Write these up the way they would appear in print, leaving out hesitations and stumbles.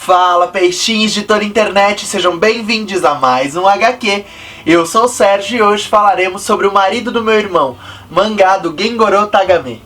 Fala, peixinhos de toda a internet, sejam bem-vindos a mais um HQ. Eu sou o Sérgio e hoje falaremos sobre O Marido do Meu Irmão, mangá do Gengoroh Tagame.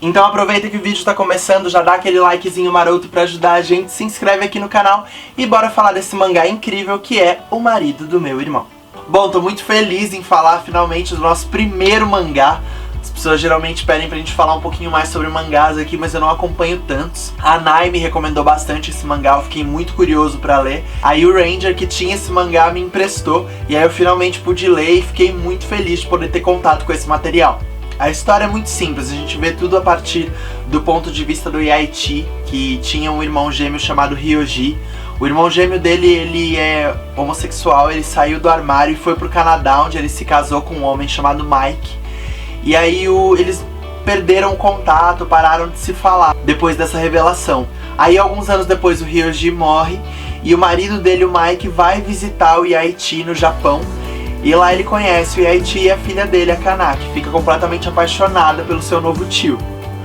Então aproveita que o vídeo está começando, já dá aquele likezinho maroto pra ajudar a gente, se inscreve aqui no canal e bora falar desse mangá incrível que é O Marido do Meu Irmão. Bom, tô muito feliz em falar finalmente do nosso primeiro mangá. As pessoas geralmente pedem pra gente falar um pouquinho mais sobre mangás aqui, mas eu não acompanho tantos. A Nai me recomendou bastante esse mangá, eu fiquei muito curioso pra ler. Aí o Ranger, que tinha esse mangá, me emprestou, e aí eu finalmente pude ler e fiquei muito feliz de poder ter contato com esse material. A história é muito simples, a gente vê tudo a partir do ponto de vista do Yaichi, que tinha um irmão gêmeo chamado Ryoji. O irmão gêmeo dele, ele é homossexual, ele saiu do armário e foi pro Canadá, onde ele se casou com um homem chamado Mike. E aí eles perderam o contato, pararam de se falar depois dessa revelação. Aí alguns anos depois o Ryoji morre e o marido dele, o Mike, vai visitar o Yaichi no Japão. E lá ele conhece o Yaichi e a filha dele, a Kana, que fica completamente apaixonada pelo seu novo tio.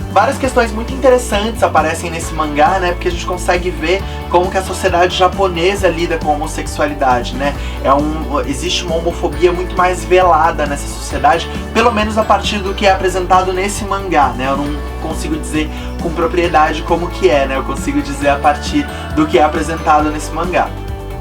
Várias questões muito interessantes aparecem nesse mangá, né? Porque a gente consegue ver como que a sociedade japonesa lida com a homossexualidade, né? Existe uma homofobia muito mais velada nessa sociedade, pelo menos a partir do que é apresentado nesse mangá, né? Eu não consigo dizer com propriedade como que é, né? Eu consigo dizer a partir do que é apresentado nesse mangá.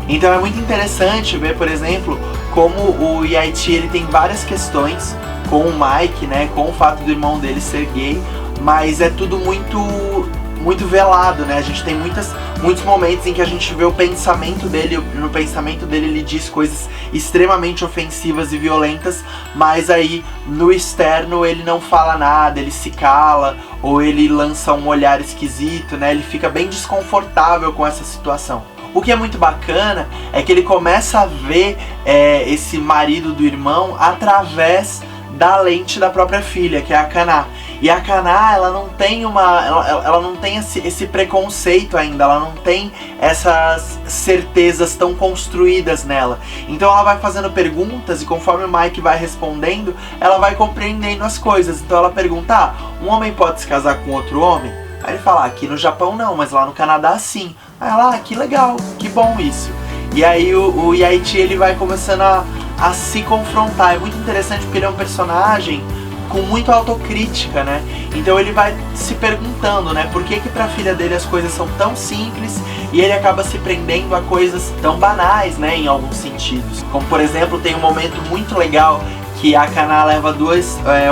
Então é muito interessante ver, por exemplo, como o Yaichi ele tem várias questões com o Mike, né? Com o fato do irmão dele ser gay, mas é tudo muito velado, né? A gente tem muitos momentos em que a gente vê o pensamento dele, no pensamento dele ele diz coisas extremamente ofensivas e violentas, mas aí no externo ele não fala nada, ele se cala, ou ele lança um olhar esquisito, né? Ele fica bem desconfortável com essa situação. O que é muito bacana é que ele começa a ver esse marido do irmão através da lente da própria filha, que é a Kana. E a Kana, ela não tem ela não tem esse preconceito ainda, ela não tem essas certezas tão construídas nela. Então ela vai fazendo perguntas e conforme o Mike vai respondendo, ela vai compreendendo as coisas. Então ela pergunta, um homem pode se casar com outro homem? Aí ele fala, aqui no Japão não, mas lá no Canadá sim. Aí ela, que legal, que bom isso. E aí o Yaichi ele vai começando a se confrontar. É muito interessante porque ele é um personagem com muita autocrítica, né? Então ele vai se perguntando, né? Por que pra filha dele as coisas são tão simples e ele acaba se prendendo a coisas tão banais, né? Em alguns sentidos. Como por exemplo, tem um momento muito legal que a Kana leva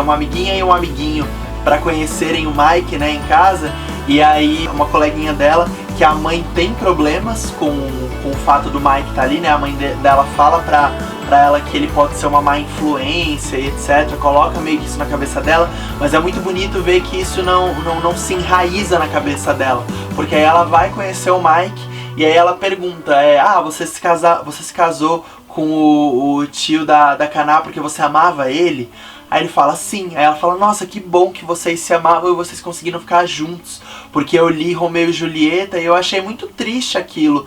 uma amiguinha e um amiguinho pra conhecerem o Mike, né? Em casa. E aí uma coleguinha dela, que a mãe tem problemas com o fato do Mike estar ali, né? A mãe dela fala pra ela que ele pode ser uma má influência e etc. Coloca meio que isso na cabeça dela, mas é muito bonito ver que isso não se enraiza na cabeça dela. Porque aí ela vai conhecer o Mike e aí ela pergunta, você se casou com o tio da Kana porque você amava ele? Aí ele fala sim, aí ela fala, nossa, que bom que vocês se amavam e vocês conseguiram ficar juntos, porque eu li Romeu e Julieta e eu achei muito triste aquilo,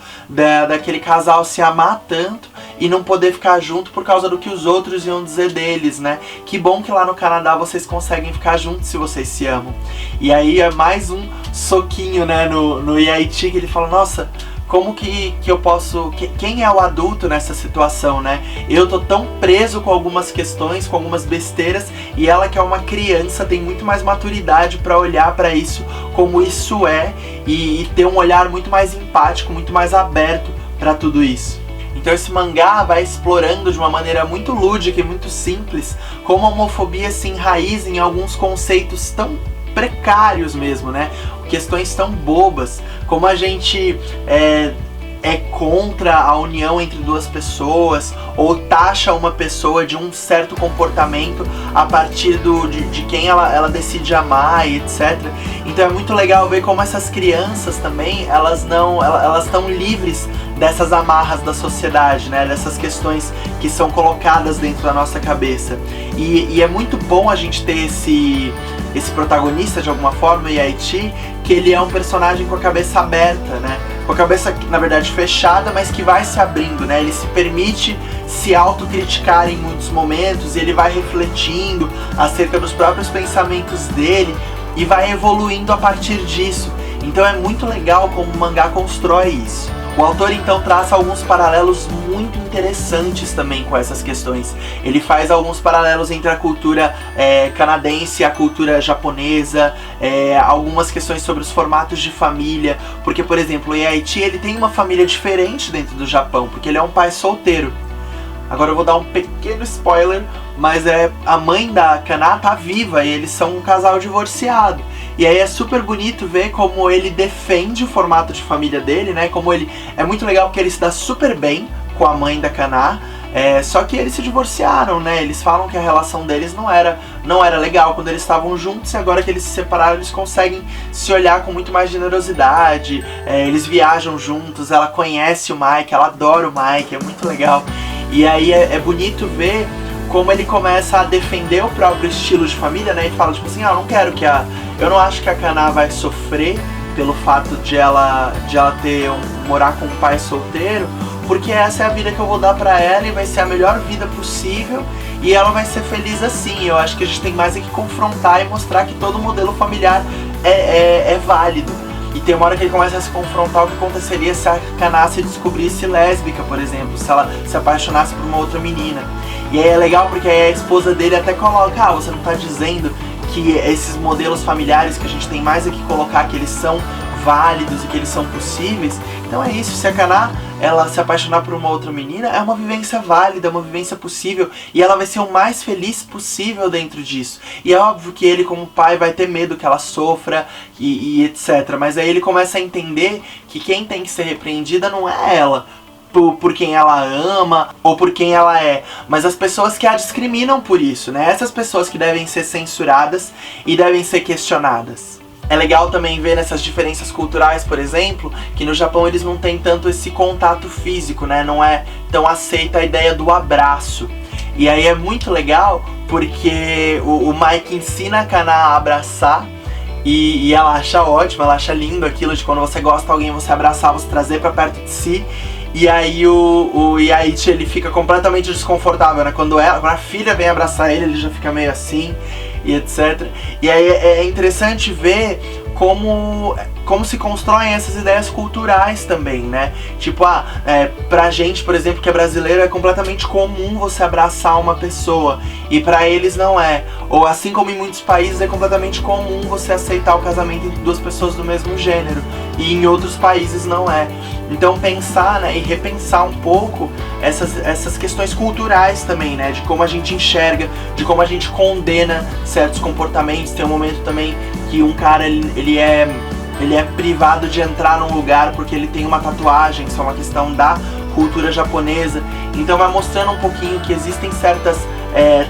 daquele casal se amar tanto e não poder ficar junto por causa do que os outros iam dizer deles, né? Que bom que lá no Canadá vocês conseguem ficar juntos se vocês se amam. E aí é mais um soquinho, né, no Yaichi, que ele fala, nossa, como que eu posso... Quem é o adulto nessa situação, né? Eu tô tão preso com algumas questões, com algumas besteiras, e ela que é uma criança tem muito mais maturidade pra olhar pra isso como isso é, e ter um olhar muito mais empático, muito mais aberto pra tudo isso. Então esse mangá vai explorando de uma maneira muito lúdica e muito simples como a homofobia se enraiza em alguns conceitos tão precários mesmo, né? Questões tão bobas, como a gente é contra a união entre duas pessoas, ou taxa uma pessoa de um certo comportamento a partir de quem ela decide amar e etc. Então é muito legal ver como essas crianças também, elas estão livres dessas amarras da sociedade, né? Dessas questões que são colocadas dentro da nossa cabeça. E é muito bom a gente ter esse protagonista, de alguma forma, o Yaichi, que ele é um personagem com a cabeça aberta, né? Com a cabeça, na verdade, fechada, mas que vai se abrindo, né? Ele se permite se autocriticar em muitos momentos, e ele vai refletindo acerca dos próprios pensamentos dele e vai evoluindo a partir disso. Então é muito legal como o mangá constrói isso. O autor então traça alguns paralelos muito interessantes também com essas questões. Ele faz alguns paralelos entre a cultura canadense e a cultura japonesa, algumas questões sobre os formatos de família, porque, por exemplo, o Heihachi, ele tem uma família diferente dentro do Japão, porque ele é um pai solteiro. Agora eu vou dar um pequeno spoiler, mas a mãe da Kana tá viva e eles são um casal divorciado. E aí é super bonito ver como ele defende o formato de família dele, né? Como ele é muito legal porque ele se dá super bem com a mãe da Kana. Só que eles se divorciaram, né? Eles falam que a relação deles não era legal quando eles estavam juntos, e agora que eles se separaram, eles conseguem se olhar com muito mais generosidade. Eles viajam juntos, ela conhece o Mike, ela adora o Mike, é muito legal. E aí é bonito ver como ele começa a defender o próprio estilo de família, né? E fala tipo assim, eu não acho que a Kana vai sofrer pelo fato de ela morar com um pai solteiro, porque essa é a vida que eu vou dar pra ela e vai ser a melhor vida possível e ela vai ser feliz assim. Eu acho que a gente tem mais é que confrontar e mostrar que todo modelo familiar é válido. E tem uma hora que ele começa a se confrontar o que aconteceria se a Kana se descobrisse lésbica, por exemplo, se ela se apaixonasse por uma outra menina. E aí é legal porque aí a esposa dele até coloca, você não tá dizendo que esses modelos familiares que a gente tem mais é que colocar que eles são válidos e que eles são possíveis. Então é isso, se a Kana ela se apaixonar por uma outra menina, é uma vivência válida, é uma vivência possível, e ela vai ser o mais feliz possível dentro disso. E é óbvio que ele, como pai, vai ter medo que ela sofra e etc. Mas aí ele começa a entender que quem tem que ser repreendida não é ela, por quem ela ama ou por quem ela é, mas as pessoas que a discriminam por isso, né? Essas pessoas que devem ser censuradas e devem ser questionadas. É legal também ver nessas diferenças culturais, por exemplo, que no Japão eles não têm tanto esse contato físico, né? Não é tão aceita a ideia do abraço. E aí é muito legal porque o Mike ensina a Kana a abraçar e ela acha ótimo, ela acha lindo aquilo de quando você gosta de alguém, você abraçar, você trazer pra perto de si. E aí o Heihachi, ele fica completamente desconfortável, né? Quando a filha vem abraçar ele já fica meio assim e etc. E aí é interessante ver como se constroem essas ideias culturais também, né? Tipo, pra gente, por exemplo, que é brasileiro, é completamente comum você abraçar uma pessoa, e pra eles não é. Ou assim como em muitos países é completamente comum você aceitar o casamento entre duas pessoas do mesmo gênero, e em outros países não é. Então pensar, né, e repensar um pouco essas questões culturais também, né? De como a gente enxerga, de como a gente condena certos comportamentos. Tem um momento também que um cara, ele é privado de entrar num lugar porque ele tem uma tatuagem, isso é uma questão da cultura japonesa. Então vai mostrando um pouquinho que existem certas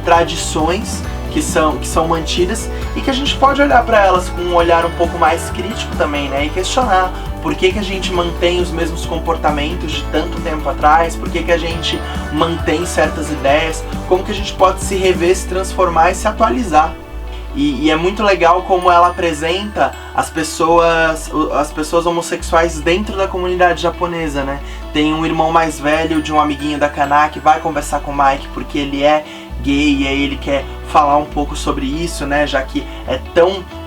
tradições que são mantidas e que a gente pode olhar para elas com um olhar um pouco mais crítico também, né? E questionar por que a gente mantém os mesmos comportamentos de tanto tempo atrás, por que a gente mantém certas ideias, como que a gente pode se rever, se transformar e se atualizar. E é muito legal como ela apresenta as pessoas homossexuais dentro da comunidade japonesa, né? Tem um irmão mais velho de um amiguinho da Kana que vai conversar com o Mike porque ele é gay, e aí ele quer falar um pouco sobre isso, né? Já que é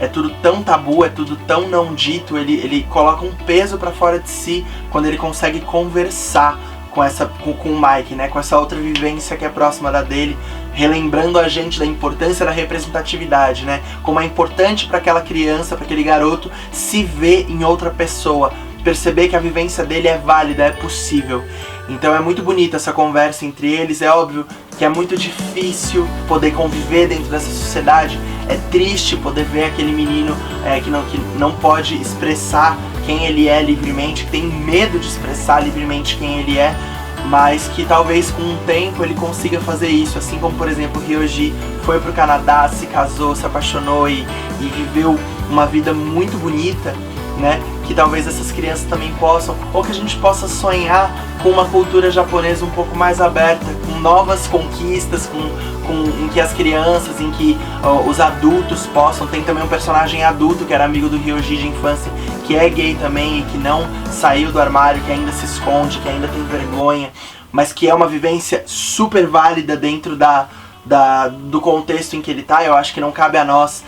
tudo tão tabu, é tudo tão não dito, ele coloca um peso pra fora de si quando ele consegue conversar com o Mike, né? Com essa outra vivência que é próxima da dele, relembrando a gente da importância da representatividade, né? Como é importante para aquela criança, para aquele garoto se ver em outra pessoa, perceber que a vivência dele é válida, é possível. Então é muito bonita essa conversa entre eles. É óbvio que é muito difícil poder conviver dentro dessa sociedade. É triste poder ver aquele menino que não pode expressar quem ele é livremente, que tem medo de expressar livremente quem ele é, mas que talvez com o tempo ele consiga fazer isso, assim como, por exemplo, o Ryoji foi pro Canadá, se casou, se apaixonou e viveu uma vida muito bonita, né? Que talvez essas crianças também possam, ou que a gente possa sonhar com uma cultura japonesa um pouco mais aberta, com novas conquistas, em que as crianças, em que os adultos possam. Tem também um personagem adulto que era amigo do Ryoji de infância, que é gay também e que não saiu do armário, que ainda se esconde, que ainda tem vergonha, mas que é uma vivência super válida dentro do contexto em que ele tá. Eu acho que não cabe a nós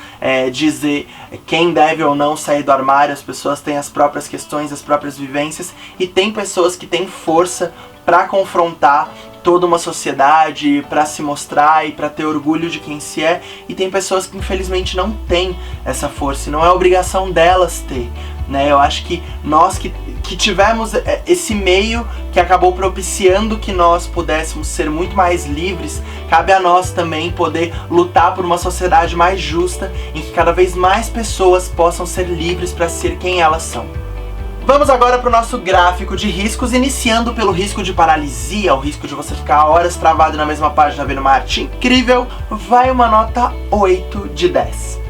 dizer quem deve ou não sair do armário. As pessoas têm as próprias questões, as próprias vivências, e tem pessoas que têm força para confrontar toda uma sociedade, para se mostrar e para ter orgulho de quem se é, e tem pessoas que infelizmente não têm essa força, e não é obrigação delas ter, né? Eu acho que nós que tivemos esse meio que acabou propiciando que nós pudéssemos ser muito mais livres, cabe a nós também poder lutar por uma sociedade mais justa, em que cada vez mais pessoas possam ser livres para ser quem elas são. Vamos agora para o nosso gráfico de riscos, iniciando pelo risco de paralisia, o risco de você ficar horas travado na mesma página vendo uma arte incrível, vai uma nota 8 de 10.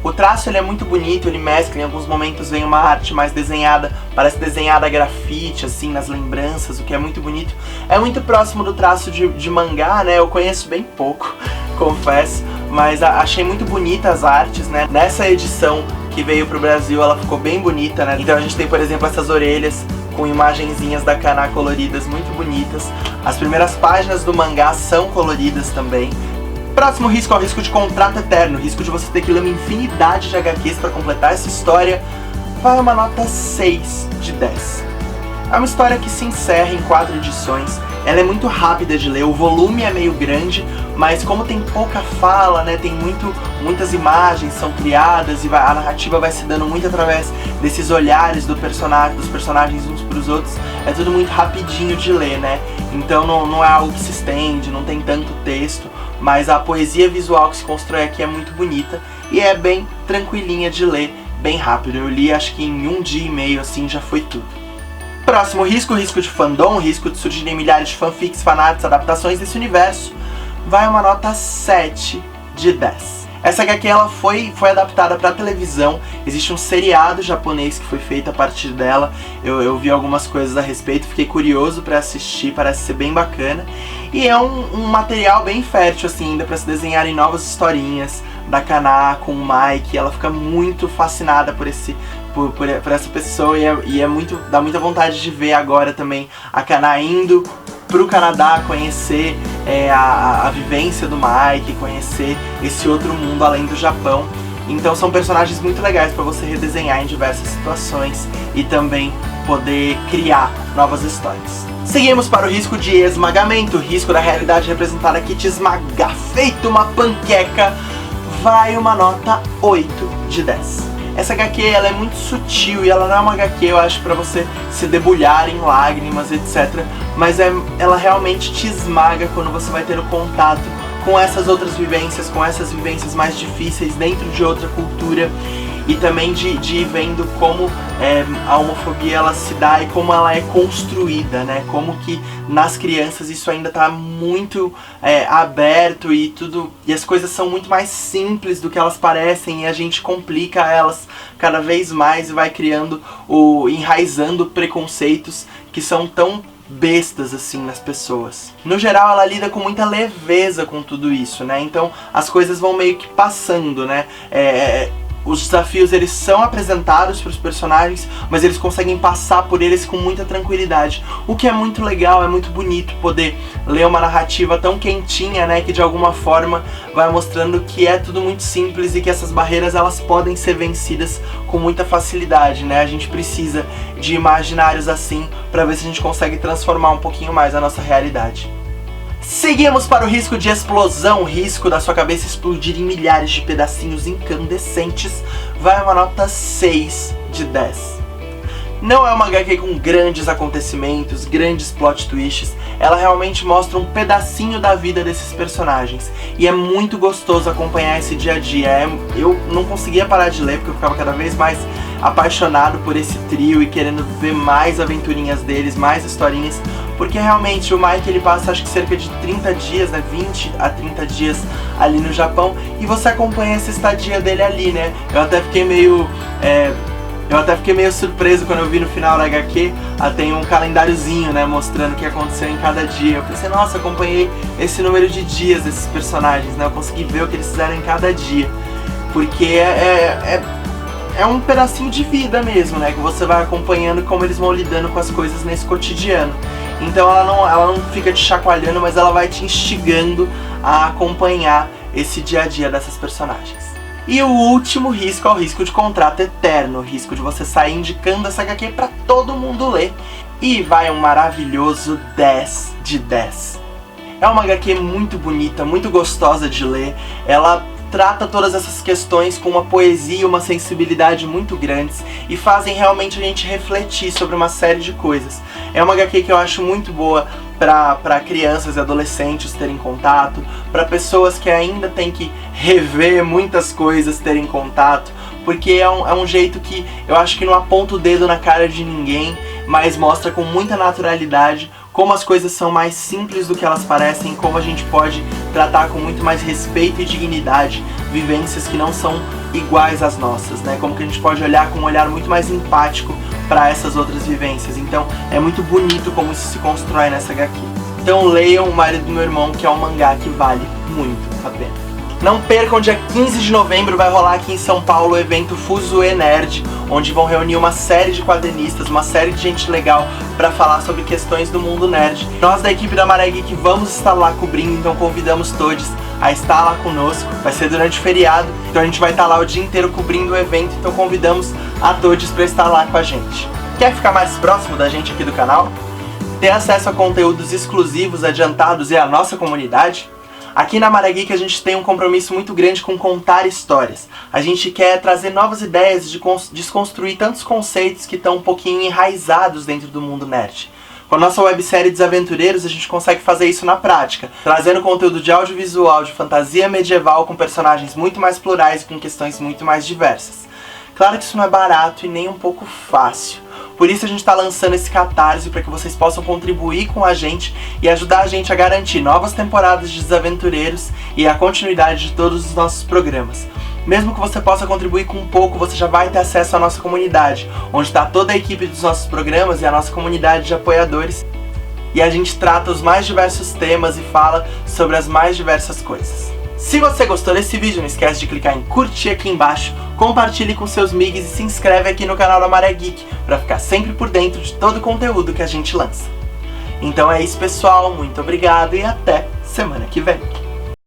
O traço ele é muito bonito, ele mescla, em alguns momentos vem uma arte mais desenhada, parece desenhada a grafite, assim, nas lembranças, o que é muito bonito. É muito próximo do traço de mangá, né? Eu conheço bem pouco, confesso, mas achei muito bonitas as artes, né? Nessa edição que veio pro Brasil, ela ficou bem bonita, né? Então a gente tem, por exemplo, essas orelhas com imagenzinhas da Kana coloridas, muito bonitas. As primeiras páginas do mangá são coloridas também. Próximo risco é o risco de contrato eterno, o risco de você ter que ler uma infinidade de HQs para completar essa história, vai uma nota 6 de 10. É uma história que se encerra em 4 edições, ela é muito rápida de ler, o volume é meio grande, mas como tem pouca fala, né, tem muitas imagens são criadas e a narrativa vai se dando muito através desses olhares dos personagens uns para os outros, é tudo muito rapidinho de ler, né? Então não é algo que se estende, não tem tanto texto, mas a poesia visual que se constrói aqui é muito bonita e é bem tranquilinha de ler, bem rápido. Eu li acho que em 1 dia e meio, assim, já foi tudo. Próximo risco, o risco de fandom, o risco de surgirem milhares de fanfics, fanarts, adaptações desse universo, vai uma nota 7 de 10. Essa HQ ela foi adaptada para televisão, existe um seriado japonês que foi feito a partir dela, eu vi algumas coisas a respeito, fiquei curioso para assistir, parece ser bem bacana, e é um material bem fértil assim, ainda para se desenharem novas historinhas da Kana com o Mike. Ela fica muito fascinada por essa pessoa e dá muita vontade de ver agora também a Kana indo pro Canadá, conhecer a vivência do Mike, conhecer esse outro mundo além do Japão. Então são personagens muito legais para você redesenhar em diversas situações e também poder criar novas histórias. Seguimos para o risco de esmagamento, o risco da realidade representada aqui te esmagar feito uma panqueca, vai uma nota 8 de 10. Essa HQ ela é muito sutil e ela não é uma HQ, eu acho, pra você se debulhar em lágrimas, etc. Mas ela realmente te esmaga quando você vai ter o contato com essas outras vivências, com essas vivências mais difíceis dentro de outra cultura. E também de ir vendo como a homofobia ela se dá e como ela é construída, né? Como que nas crianças isso ainda tá muito aberto e as coisas são muito mais simples do que elas parecem e a gente complica elas cada vez mais e vai enraizando preconceitos que são tão bestas assim nas pessoas. No geral ela lida com muita leveza com tudo isso, né? Então as coisas vão meio que passando, né? Os desafios eles são apresentados para os personagens, mas eles conseguem passar por eles com muita tranquilidade. O que é muito legal, é muito bonito poder ler uma narrativa tão quentinha, né, que de alguma forma vai mostrando que é tudo muito simples e que essas barreiras elas podem ser vencidas com muita facilidade, né? A gente precisa de imaginários assim para ver se a gente consegue transformar um pouquinho mais a nossa realidade. Seguimos para o risco de explosão, o risco da sua cabeça explodir em milhares de pedacinhos incandescentes, vai uma nota 6 de 10. Não é uma HQ com grandes acontecimentos, grandes plot twists, ela realmente mostra um pedacinho da vida desses personagens. E é muito gostoso acompanhar esse dia a dia. Eu não conseguia parar de ler porque eu ficava cada vez mais apaixonado por esse trio e querendo ver mais aventurinhas deles, mais historinhas. Porque realmente o Mike ele passa acho que cerca de 30 dias, né, 20 a 30 dias ali no Japão. E você acompanha essa estadia dele ali, né. Eu até fiquei meio surpreso quando eu vi no final da HQ, tem um calendáriozinho, né, mostrando o que aconteceu em cada dia. Eu pensei, nossa, acompanhei esse número de dias desses personagens, né, eu consegui ver o que eles fizeram em cada dia. Porque é um pedacinho de vida mesmo, né? Que você vai acompanhando como eles vão lidando com as coisas nesse cotidiano. Então ela não fica te chacoalhando, mas ela vai te instigando a acompanhar esse dia a dia dessas personagens. E o último risco é o risco de contrato eterno, o risco de você sair indicando essa HQ pra todo mundo ler. E vai um maravilhoso 10 de 10. É uma HQ muito bonita, muito gostosa de ler. Ela trata todas essas questões com uma poesia e uma sensibilidade muito grandes e fazem realmente a gente refletir sobre uma série de coisas. É uma HQ que eu acho muito boa para crianças e adolescentes terem contato, para pessoas que ainda têm que rever muitas coisas terem contato, porque é um jeito que eu acho que não aponta o dedo na cara de ninguém, mas mostra com muita naturalidade como as coisas são mais simples do que elas parecem, como a gente pode tratar com muito mais respeito e dignidade vivências que não são iguais às nossas, né? Como que a gente pode olhar com um olhar muito mais empático para essas outras vivências. Então é muito bonito como isso se constrói nessa HQ. Então leiam O Marido do Meu Irmão, que é um mangá que vale muito a pena. Não percam, dia 15 de novembro vai rolar aqui em São Paulo o evento Fuzue Nerd, onde vão reunir uma série de quadrinistas, uma série de gente legal para falar sobre questões do mundo nerd. Nós da equipe da Maré Geek vamos estar lá cobrindo, então convidamos todos a estar lá conosco. Vai ser durante o feriado, então a gente vai estar lá o dia inteiro cobrindo o evento, então convidamos a todos para estar lá com a gente. Quer ficar mais próximo da gente aqui do canal? Ter acesso a conteúdos exclusivos, adiantados e a nossa comunidade? Aqui na Maré Geek a gente tem um compromisso muito grande com contar histórias. A gente quer trazer novas ideias de desconstruir tantos conceitos que estão um pouquinho enraizados dentro do mundo nerd. Com a nossa websérie Desaventureiros a gente consegue fazer isso na prática, trazendo conteúdo de audiovisual, de fantasia medieval com personagens muito mais plurais e com questões muito mais diversas. Claro que isso não é barato e nem um pouco fácil. Por isso a gente está lançando esse Catarse para que vocês possam contribuir com a gente e ajudar a gente a garantir novas temporadas de Desaventureiros e a continuidade de todos os nossos programas. Mesmo que você possa contribuir com um pouco, você já vai ter acesso à nossa comunidade, onde está toda a equipe dos nossos programas e a nossa comunidade de apoiadores. E a gente trata os mais diversos temas e fala sobre as mais diversas coisas. Se você gostou desse vídeo, não esquece de clicar em curtir aqui embaixo, compartilhe com seus migs e se inscreve aqui no canal da Maré Geek para ficar sempre por dentro de todo o conteúdo que a gente lança. Então é isso, pessoal, muito obrigado e até semana que vem.